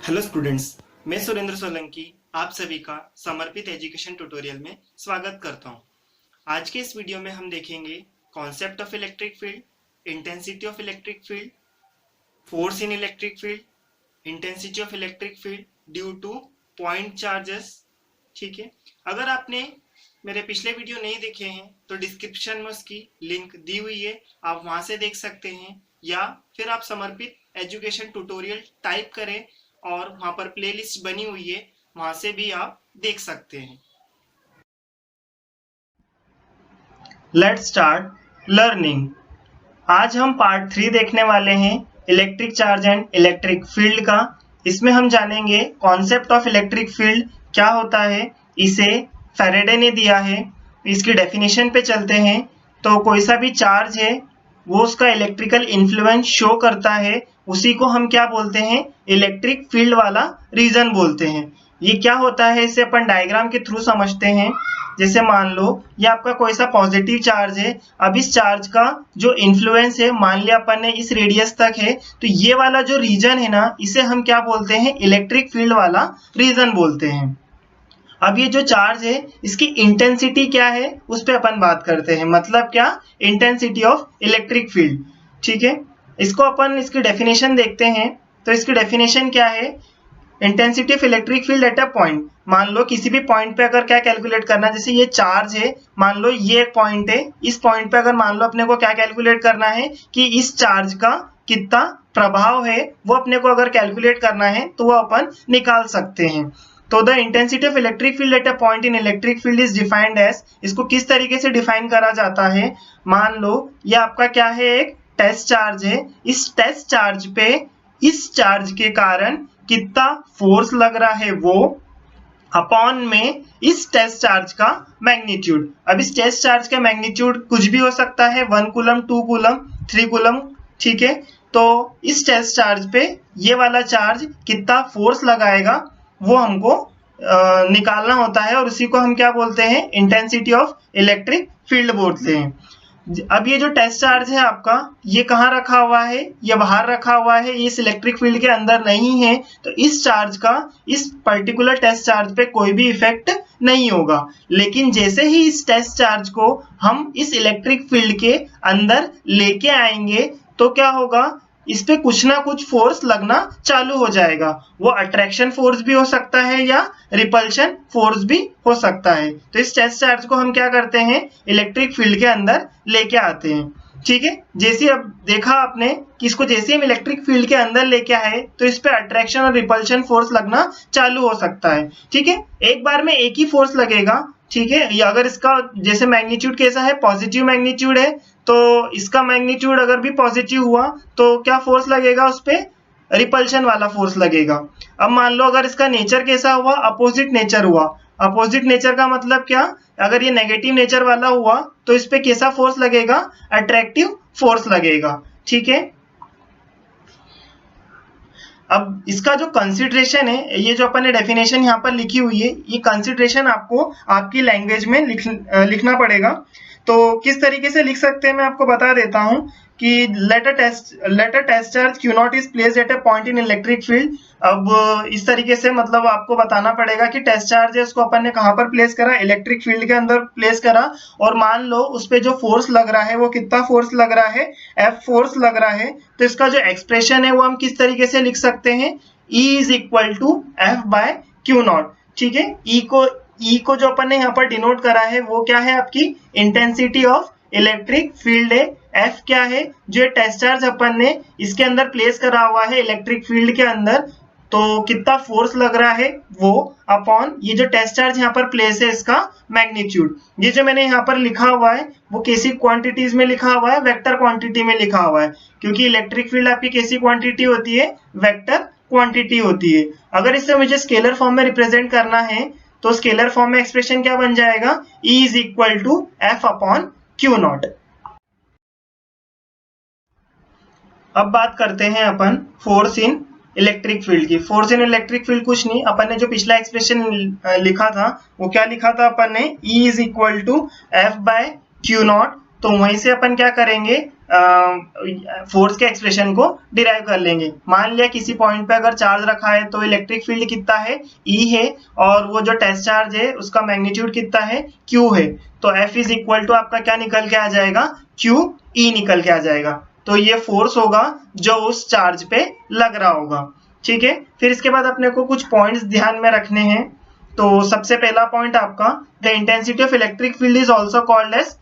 Hello students, मैं सुरेंद्र सोलंकी आप सभी का समर्पित एजुकेशन ट्यूटोरियल में स्वागत करता हूं। आज के इस वीडियो में हम देखेंगे concept of electric field, intensity of electric field, force in electric field, intensity of electric field due two point charges. ठीक है, अगर आपने मेरे पिछले वीडियो नहीं देखे हैं तो डिस्क्रिप्शन में उसकी लिंक दी हुई है, आप वहां से देख सकते हैं, या फिर आप समर्पित एजुकेशन ट्यूटोरियल टाइप करें और वहां पर प्लेलिस्ट बनी हुई है, वहां से भी आप देख सकते हैं। Let's start learning. आज हम पार्ट 3 देखने वाले हैं electric charge and electric field का। इसमें हम जानेंगे कॉन्सेप्ट ऑफ इलेक्ट्रिक फील्ड क्या होता है, इसे फैराडे ने दिया है। इसकी डेफिनेशन पे चलते हैं तो कोई सा भी चार्ज है वो उसका इलेक्ट्रिकल इन्फ्लुएंस शो करता है, उसी को हम क्या बोलते हैं, इलेक्ट्रिक फील्ड वाला रीजन बोलते हैं। ये क्या होता है इसे अपन डायग्राम के थ्रू समझते हैं। जैसे मान लो ये आपका कोई सा पॉजिटिव चार्ज है, अब इस चार्ज का जो इन्फ्लुएंस है मान लिया अपन ने इस रेडियस तक है, तो ये वाला जो रीजन है ना, इसे हम क्या बोलते हैं, इलेक्ट्रिक फील्ड वाला रीजन बोलते हैं। अब ये जो चार्ज है इसकी इंटेंसिटी क्या है उस पर अपन बात करते हैं, मतलब क्या, इंटेंसिटी ऑफ इलेक्ट्रिक फील्ड। ठीक है, इसको अपन इसकी डेफिनेशन देखते हैं। तो इसकी डेफिनेशन क्या है, intensity of electric field at a point. मान लो किसी भी पॉइंट पे अगर क्या कैलकुलेट करना, जैसे ये चार्ज है, मान लो ये एक पॉइंट है, इस पॉइंट पे अगर मान लो अपने को क्या कैलकुलेट करना है कि इस चार्ज का कितना प्रभाव है, वो अपने को अगर कैलकुलेट करना है तो वो अपन निकाल सकते हैं। तो the intensity of electric field at a point in electric field is defined as, इसको किस तरीके से डिफाइन करा जाता है, मान लो ये आपका क्या है, एक टेस्ट चार्ज है। इस टेस्ट चार्ज पे इस चार्ज के कारण कितना फोर्स लग रहा है वो अपॉन में इस टेस्ट चार्ज का मैग्नीट्यूड। अब इस टेस्ट चार्ज का मैग्नीट्यूड कुछ भी हो सकता है, 1 कूलम, 2 कूलम, 3 कूलम। ठीक है, तो इस टेस्ट चार्ज पे ये वाला चार्ज कितना फोर्स लगाएगा वो हमको निकालना होता है, और उसी को हम क्या बोलते हैं, इंटेंसिटी ऑफ इलेक्ट्रिक फील्ड बोलते हैं। अब ये जो टेस्ट चार्ज है आपका, ये कहाँ रखा हुआ है, ये बाहर रखा हुआ है, इस इलेक्ट्रिक फील्ड के अंदर नहीं है, तो इस चार्ज का इस पर्टिकुलर टेस्ट चार्ज पे कोई भी इफेक्ट नहीं होगा। लेकिन जैसे ही इस टेस्ट चार्ज को हम इस इलेक्ट्रिक फील्ड के अंदर लेके आएंगे तो क्या होगा, इस पे कुछ ना कुछ फोर्स लगना चालू हो जाएगा। वो अट्रैक्शन फोर्स भी हो सकता है या रिपल्शन फोर्स भी हो सकता है। तो इस टेस्ट चार्ज को हम क्या करते हैं, इलेक्ट्रिक फील्ड के अंदर लेके आते हैं। ठीक है, जैसे अब देखा आपने कि इसको जैसे हम इलेक्ट्रिक फील्ड के अंदर लेके आए तो इस पे अट्रैक्शन और रिपल्शन फोर्स लगना चालू हो सकता है। ठीक है, एक बार में एक ही फोर्स लगेगा। ठीक है, या अगर इसका जैसे मैग्नीट्यूड कैसा है, पॉजिटिव मैग्नीट्यूड है, तो इसका मैग्नीट्यूड अगर भी पॉजिटिव हुआ तो क्या फोर्स लगेगा उस पे, रिपल्शन वाला फोर्स लगेगा। अब मान लो अगर इसका नेचर कैसा हुआ, अपोजिट नेचर हुआ। अपोजिट नेचर का मतलब क्या, अगर ये नेगेटिव नेचर वाला हुआ तो इस पे कैसा फोर्स लगेगा, अट्रैक्टिव फोर्स लगेगा। ठीक है, अब इसका जो कंसिडरेशन है, ये जो अपन ने डेफिनेशन यहाँ पर लिखी हुई है, ये कंसिडरेशन आपको आपकी लैंग्वेज में लिखना पड़ेगा। तो किस तरीके से लिख सकते हैं मैं आपको बता देता हूँ कि let a test charge Q naught is placed at a point in electric field. अब इस तरीके से मतलब आपको बताना पड़ेगा कि टेस्ट चार्ज है उसको अपन ने कहाँ पर प्लेस करा, इलेक्ट्रिक फील्ड के अंदर प्लेस करा, और मान लो उस पे जो फोर्स लग रहा है वो कितना फोर्स लग रहा है, F फोर्स लग रहा है। तो इसका जो एक्सप्रेशन है वो हम किस तरीके से लिख सकते हैं, E is equal to F by Q naught. ठीक है, E को जो अपन ने यहाँ पर डिनोट करा है वो क्या है, आपकी इंटेंसिटी ऑफ इलेक्ट्रिक फील्ड है। F क्या है, जो टेस्ट चार्ज अपन ने इसके अंदर प्लेस करा हुआ है इलेक्ट्रिक फील्ड के अंदर, तो कितना फोर्स लग रहा है वो, अपॉन ये जो टेस्ट चार्ज यहाँ पर प्लेस है इसका मैग्नीट्यूड। ये जो मैंने यहाँ पर लिखा हुआ है वो कैसी क्वांटिटीज में लिखा हुआ है, वेक्टर क्वांटिटी में लिखा हुआ है, क्योंकि इलेक्ट्रिक फील्ड आपकी कैसी क्वांटिटी होती है, वेक्टर क्वांटिटी होती है। अगर इसे मुझे स्केलर फॉर्म में रिप्रेजेंट करना है तो स्केलर फॉर्म में एक्सप्रेशन क्या बन जाएगा, E is equal to F upon Q naught. अब बात करते हैं अपन फोर्स इन इलेक्ट्रिक फील्ड की। फोर्स इन इलेक्ट्रिक फील्ड कुछ नहीं, अपन ने जो पिछला एक्सप्रेशन लिखा था वो क्या लिखा था अपन ने, E is equal to F by Q naught. तो वहीं से अपन क्या करेंगे, फोर्स के एक्सप्रेशन को डिराइव कर लेंगे। मान लिया किसी पॉइंट पे अगर चार्ज रखा है तो इलेक्ट्रिक फील्ड कितना है, E है, और वो जो टेस्ट चार्ज है उसका मैग्नीट्यूड कितना है, Q है। तो F इज इक्वल टू आपका क्या निकल के आ जाएगा, QE निकल के आ जाएगा। तो ये फोर्स होगा जो उस चार्ज पे लग रहा होगा। ठीक है, फिर इसके बाद अपने को कुछ पॉइंट्स ध्यान में रखने हैं। तो सबसे पहला पॉइंट आपका, the intensity of electric field is also called as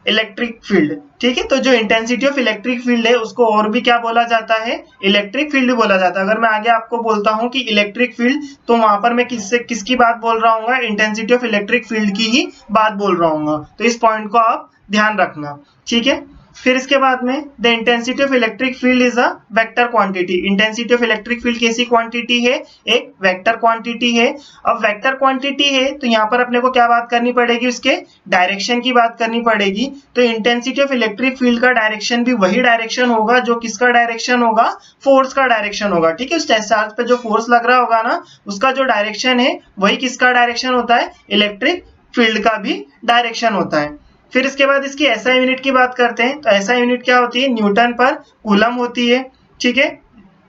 electric field. ठीक है, तो जो इंटेंसिटी ऑफ इलेक्ट्रिक फील्ड है उसको और भी क्या बोला जाता है, इलेक्ट्रिक फील्ड बोला जाता है। अगर मैं आगे आपको बोलता हूं कि इलेक्ट्रिक फील्ड, तो वहां पर मैं किसकी बात बोल रहा हूँ, इंटेंसिटी ऑफ इलेक्ट्रिक फील्ड की ही बात बोल रहा हूँ। तो इस पॉइंट को आप ध्यान रखना। ठीक है, फिर इसके बाद में the intensity of electric field is a vector quantity. Intensity of electric field कैसी क्वांटिटी है, एक वेक्टर क्वांटिटी है। अब वेक्टर क्वांटिटी है तो यहाँ पर अपने को क्या बात करनी पड़ेगी, उसके डायरेक्शन की बात करनी पड़ेगी। तो इंटेंसिटी ऑफ इलेक्ट्रिक फील्ड का डायरेक्शन भी वही डायरेक्शन होगा जो किसका डायरेक्शन होगा, फोर्स का डायरेक्शन होगा। ठीक है, उस टेस्ट चार्ज पे जो फोर्स लग रहा होगा ना, उसका जो डायरेक्शन है वही किसका डायरेक्शन होता है, इलेक्ट्रिक फील्ड का भी डायरेक्शन होता है। फिर इसके बाद इसकी एसआई यूनिट की बात करते हैं। तो एसआई यूनिट क्या होती है, न्यूटन पर कूलम होती है। ठीक है,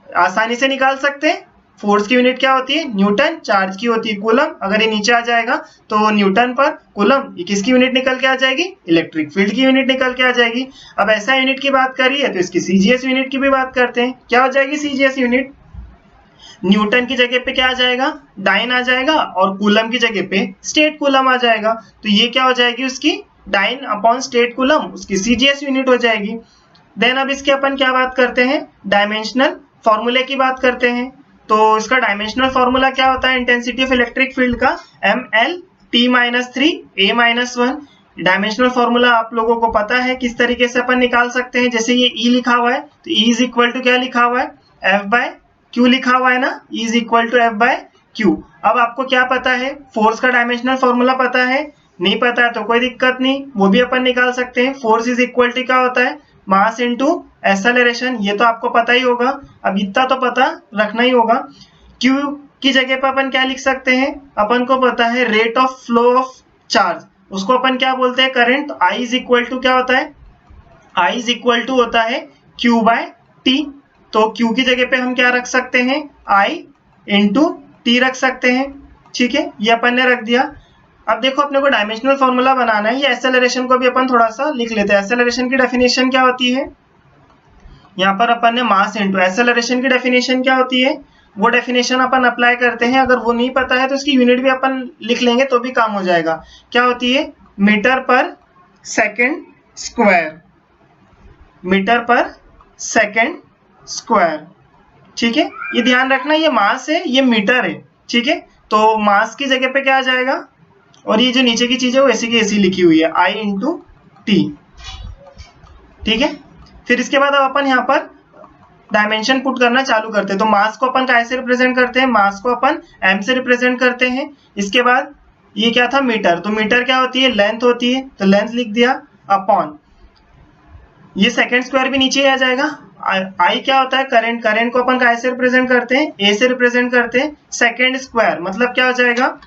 आसानी से निकाल सकते हैं। फोर्स की यूनिट क्या होती है, न्यूटन, चार्ज की होती है कूलम। अगर ये नीचे आ जाएगा तो न्यूटन पर कूलम, ये किसकी यूनिट निकल के आ जाएगी, इलेक्ट्रिक फील्ड की यूनिट निकल के आ जाएगी। अब एसआई यूनिट की बात करी है तो इसकी सीजीएस यूनिट की भी बात करते हैं। क्या हो जाएगी सीजीएस यूनिट, न्यूटन की जगह पे क्या आ जाएगा, डाइन आ जाएगा, और कूलम की जगह पे स्टेट कूलम आ जाएगा। तो ये क्या हो जाएगी, उसकी डाइन अपॉन स्टेट कूलम, उसकी सीजीएस यूनिट हो जाएगी। देन अब इसके अपन क्या बात करते हैं, डायमेंशनल फॉर्मूले की बात करते हैं। तो इसका डायमेंशनल फॉर्मूला क्या होता है इंटेंसिटी ऑफ इलेक्ट्रिक फील्ड का, ML_T-3A-1। डायमेंशनल फॉर्मूला आप लोगों को पता है किस तरीके से अपन निकाल सकते हैं। जैसे ये E लिखा हुआ है तो E इज इक्वल टू क्या लिखा हुआ है, F/Q लिखा हुआ है ना, E is equal to F/Q। अब आपको क्या पता है, फोर्स का डायमेंशनल फॉर्मूला पता है, नहीं पता है तो कोई दिक्कत नहीं, वो भी अपन निकाल सकते हैं। फोर्स इज इक्वल टू क्या होता है, मास इनटू एक्सेलरेशन, ये तो आपको पता ही होगा। अब इतना तो पता रखना ही होगा। Q की जगह पर अपन क्या लिख सकते हैं, अपन को पता है rate of flow of charge, उसको अपन क्या बोलते हैं, current. I is equal to क्या होता है, I इज इक्वल टू होता है Q/T। तो Q की जगह पे हम क्या रख सकते हैं, I इंटू T रख सकते हैं। ठीक है, ये अपन ने रख दिया। अब देखो अपने को डायमेंशनल फॉर्मूला बनाना है, ये एक्सेलरेशन को भी अपन थोड़ा सा लिख लेते हैं। एक्सेलरेशन की डेफिनेशन क्या होती है, यहाँ पर अपन ने मास इनटू एक्सेलरेशन की डेफिनेशन क्या होती है, वो डेफिनेशन अपन अप्लाई करते हैं। अगर वो नहीं पता है तो इसकी यूनिट भी अपन लिख लेंगे तो भी काम हो जाएगा। क्या होती है, मीटर पर सेकेंड स्क्वायर, मीटर पर सेकेंड स्क्वायर। ठीक है, ये ध्यान रखना, ये मास है, ये मीटर है। ठीक है, तो मास की जगह पे क्या आ जाएगा, और ये जो नीचे की चीज है वो ऐसी की ऐसी लिखी हुई है, I इंटू टी। ठीक है, फिर इसके बाद अब अपन यहाँ पर डायमेंशन पुट करना चालू करते हैं। तो मास को अपन कैसे रिप्रेजेंट करते हैं, मास को अपन m से रिप्रेजेंट करते हैं। इसके बाद ये क्या था, मीटर, तो मीटर क्या होती है, लेंथ होती है, तो लेंथ लिख दिया अपॉन, ये सेकेंड स्क्वायर भी नीचे आ जाएगा। I क्या होता है, करंट, करंट को अपन कैसे रिप्रेजेंट करते हैं, A से रिप्रेजेंट करते हैं। सेकेंड स्क्वायर मतलब क्या हो जाएगा,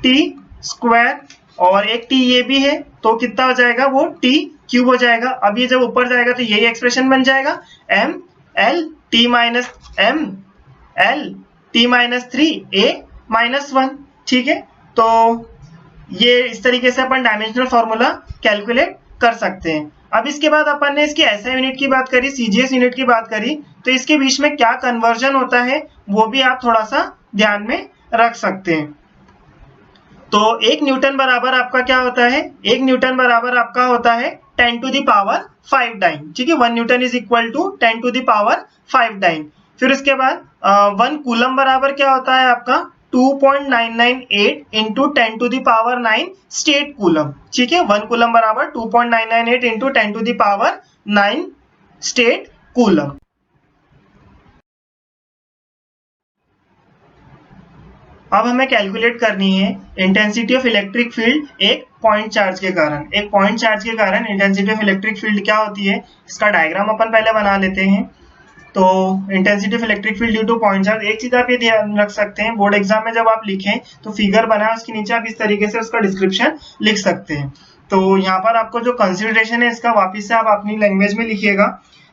T स्क्वायर, और एक T ये भी है तो कितना हो जाएगा, वो T क्यूब हो जाएगा। अब ये जब ऊपर जाएगा तो यही एक्सप्रेशन बन जाएगा, ML_T-3A-1। ठीक है, तो ये इस तरीके से अपन डायमेंशनल फॉर्मूला कैलकुलेट कर सकते हैं। अब इसके बाद अपन ने इसकी एसआई यूनिट की बात करी, सीजीएस यूनिट की बात करी, तो इसके बीच में क्या कन्वर्जन होता है वो भी आप थोड़ा सा ध्यान में रख सकते हैं। तो 1 न्यूटन बराबर आपका क्या होता है, 1 न्यूटन बराबर आपका होता है 10⁵ डाइन। ठीक है, 1 newton is equal to 10⁵ dyne. फिर उसके बाद 1 कूलम बराबर क्या होता है आपका 2.998 इंटू 10⁹ स्टेट कूलम। ठीक है, 1 कूलम बराबर 2.998 इंटू 10⁹ स्टेट कूलम। अब हमें कैलकुलेट करनी है इंटेंसिटी ऑफ इलेक्ट्रिक फील्ड एक पॉइंट चार्ज के कारण। एक पॉइंट चार्ज के कारण इंटेंसिटी ऑफ इलेक्ट्रिक फील्ड क्या होती है, इसका डायग्राम अपन पहले बना लेते हैं। तो intensity of electric field due two point charge, एक चीज आप ये ध्यान रख सकते हैं, बोर्ड एग्जाम में जब आप लिखें तो फिगर बनाए उसके नीचे आप इस तरीके से उसका डिस्क्रिप्शन लिख सकते हैं। तो यहाँ पर आपको जो कंसिडरेशन है इसका वापिस से आप अपनी लैंग्वेज में लिखिएगा।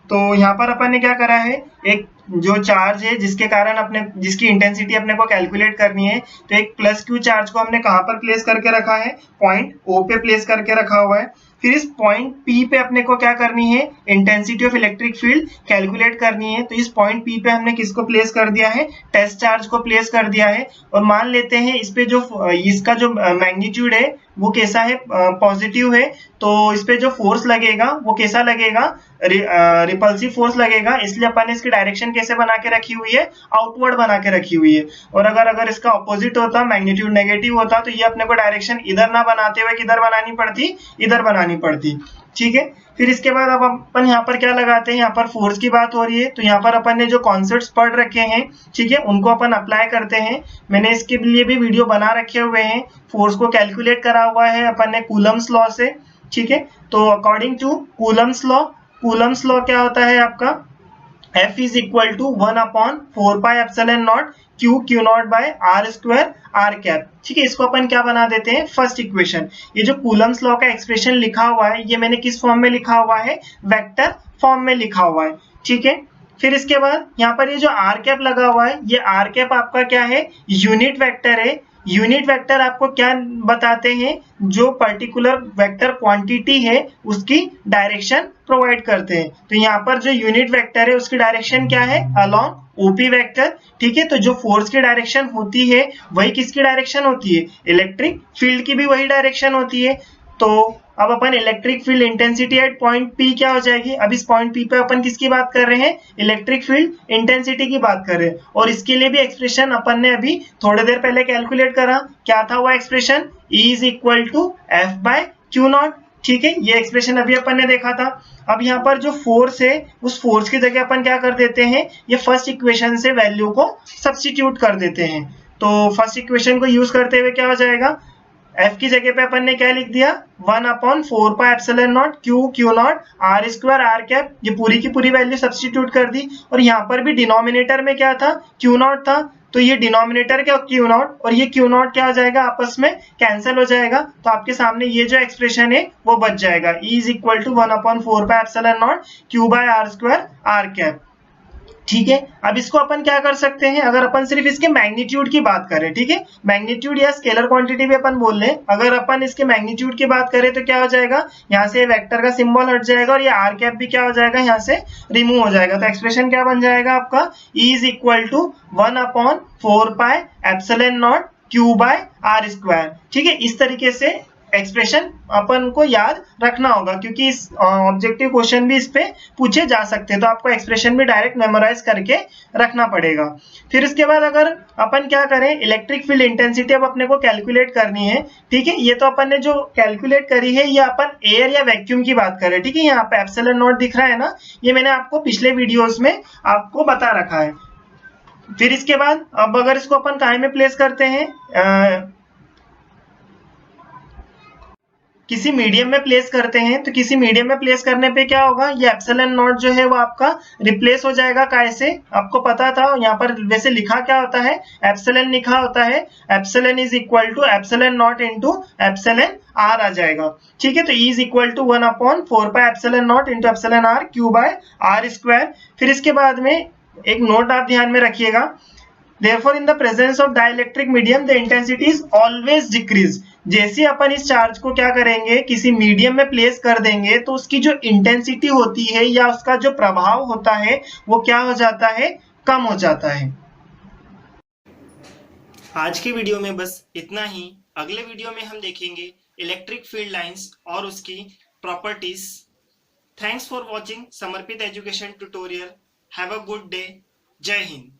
तो यहाँ पर अपन ने क्या करा है, एक जो चार्ज है जिसकी इंटेंसिटी अपने को कैलकुलेट करनी है, तो एक प्लस क्यू चार्ज को हमने कहाँ पर प्लेस करके रखा है, पॉइंट ओ पे प्लेस करके रखा हुआ है। फिर इस पॉइंट पी पे अपने को क्या करनी है, intensity of electric field calculate करनी है। तो इस पॉइंट पी पे हमने किसको प्लेस कर दिया है, टेस्ट चार्ज को प्लेस कर दिया है। और मान लेते हैं इस पे जो इसका जो मैग्नीट्यूड है वो कैसा है, पॉजिटिव है। तो इस पे जो फोर्स लगेगा वो कैसा लगेगा, रिपल्सिव फोर्स लगेगा। इसलिए अपन ने इसकी डायरेक्शन कैसे बना के रखी हुई है, आउटवर्ड बना के रखी हुई है। और अगर इसका ऑपोजिट होता, मैग्नीट्यूड नेगेटिव होता, तो ये अपने को डायरेक्शन इधर ना बनाते हुए किधर बनानी पड़ती, इधर बनानी पड़ती। ठीक है, फिर इसके बाद अब अपन यहाँ पर क्या लगाते हैं, यहाँ पर फोर्स की बात हो रही है, तो यहाँ पर अपन ने जो कॉन्सेप्ट्स पढ़ रखे हैं, ठीक है, उनको अपन अप्लाई करते हैं। मैंने इसके लिए भी वीडियो बना रखे हुए हैं। फोर्स को कैलकुलेट करा हुआ है अपन ने कूलम्स लॉ से। ठीक है, तो अकॉर्डिंग टू कूलम्स लॉ क्या होता है आपका, F is equal to 1/4 pi epsilon naught Q naught by R square R cap। ठीक है, इसको अपन क्या बना देते हैं, फर्स्ट इक्वेशन। ये जो कूलम्स लॉ का एक्सप्रेशन लिखा हुआ है, ये मैंने किस फॉर्म में लिखा हुआ है, वेक्टर फॉर्म में लिखा हुआ है। ठीक है, फिर इसके बाद यहाँ पर ये जो आर कैप लगा हुआ है, ये आर कैप आपका क्या है, यूनिट वेक्टर है। यूनिट वेक्टर आपको क्या बताते हैं, जो पर्टिकुलर वेक्टर क्वांटिटी है उसकी डायरेक्शन प्रोवाइड करते हैं। तो यहाँ पर जो यूनिट वेक्टर है उसकी डायरेक्शन क्या है, अलोंग ओपी वेक्टर। ठीक है, तो जो फोर्स की डायरेक्शन होती है वही किसकी डायरेक्शन होती है, इलेक्ट्रिक फील्ड की भी वही डायरेक्शन होती है। तो अब अपन electric field intensity at point P क्या हो जाएगी, अब इस पॉइंट पी पे अपन किसकी बात कर रहे हैं, इलेक्ट्रिक फील्ड इंटेंसिटी की बात कर रहे हैं। और इसके लिए भी एक्सप्रेशन अपन ने अभी थोड़ी देर पहले कैलकुलेट करा, क्या था वो expression, E is equal to F by Q naught. ठीक है, ये एक्सप्रेशन अभी अपन ने देखा था। अब यहाँ पर जो फोर्स है, उस फोर्स की जगह अपन क्या कर देते हैं, ये फर्स्ट इक्वेशन से वैल्यू को सब्स्टिट्यूट कर देते हैं। तो फर्स्ट इक्वेशन को यूज करते हुए क्या हो जाएगा, F की जगह पे अपन ने क्या लिख दिया, 1/4 pi epsilon naught Q naught R square R cap, ये पूरी की पूरी वैल्यू सब्स्टिट्यूट कर दी। और यहाँ पर भी डिनोमिनेटर में क्या था, क्यू नॉट था, तो ये डिनोमिनेटर क्या क्यू नॉट और ये क्यू नॉट क्या हो जाएगा, आपस में कैंसिल हो जाएगा। तो आपके सामने ये जो एक्सप्रेशन है वो बच जाएगा, E is equal to 1/4 pi epsilon naught Q by R square R cap. ठीक है, अब इसको अपन क्या कर सकते हैं, अगर अपन सिर्फ इसके मैग्नीट्यूड की बात करें, ठीक है, मैग्नीट्यूड या स्केलर क्वांटिटी भी अपन बोल लें, अगर अपन इसके मैग्नीट्यूड की बात करें तो क्या हो जाएगा, यहाँ से वेक्टर का सिंबल हट जाएगा और ये आर कैप भी क्या हो जाएगा, यहाँ से रिमूव हो जाएगा। तो एक्सप्रेशन क्या बन जाएगा आपका, E is equal to 1/4 pi epsilon naught Q by R square. ठीक है, इस तरीके से एक्सप्रेशन अपन को याद रखना होगा, क्योंकि इस ऑब्जेक्टिव क्वेश्चन भी इस पे पूछे जा सकते हैं। तो आपको एक्सप्रेशन भी डायरेक्ट मेमोराइज करके रखना पड़ेगा। फिर इसके बाद अगर अपन क्या करें, इलेक्ट्रिक फील्ड इंटेंसिटी अब अपने को कैलकुलेट करनी है। ठीक है, ये तो अपन ने जो कैलकुलेट करी है, ये अपन एयर या वैक्यूम की बात करें। ठीक है, यहाँ पे एप्सिलॉन नॉट दिख रहा है ना, ये मैंने आपको पिछले वीडियोज में आपको बता रखा है। फिर इसके बाद अब अगर इसको अपन काहे में प्लेस करते हैं, किसी मीडियम में प्लेस करते हैं, तो किसी मीडियम में प्लेस करने पे क्या होगा, ये एप्सिलॉन नॉट जो है वो आपका रिप्लेस हो जाएगा काय से, आपको पता था यहाँ पर वैसे लिखा क्या होता है, एप्सिलॉन लिखा होता है, epsilon is equal to epsilon not into epsilon R आ जाएगा। ठीक है, तो E is equal to 1/4 pi epsilon not into epsilon R Q by R square. फिर इसके बाद में एक नोट आप ध्यान में रखिएगा, therefore in the presence of dielectric medium the intensity is always decrease। जैसे अपन इस चार्ज को क्या करेंगे, किसी मीडियम में प्लेस कर देंगे, तो उसकी जो इंटेंसिटी होती है या उसका जो प्रभाव होता है वो क्या हो जाता है, कम हो जाता है। आज के वीडियो में बस इतना ही। अगले वीडियो में हम देखेंगे इलेक्ट्रिक फील्ड लाइंस और उसकी प्रॉपर्टीज। थैंक्स फॉर वॉचिंग समर्पित education tutorial. Have a good day. जय हिंद।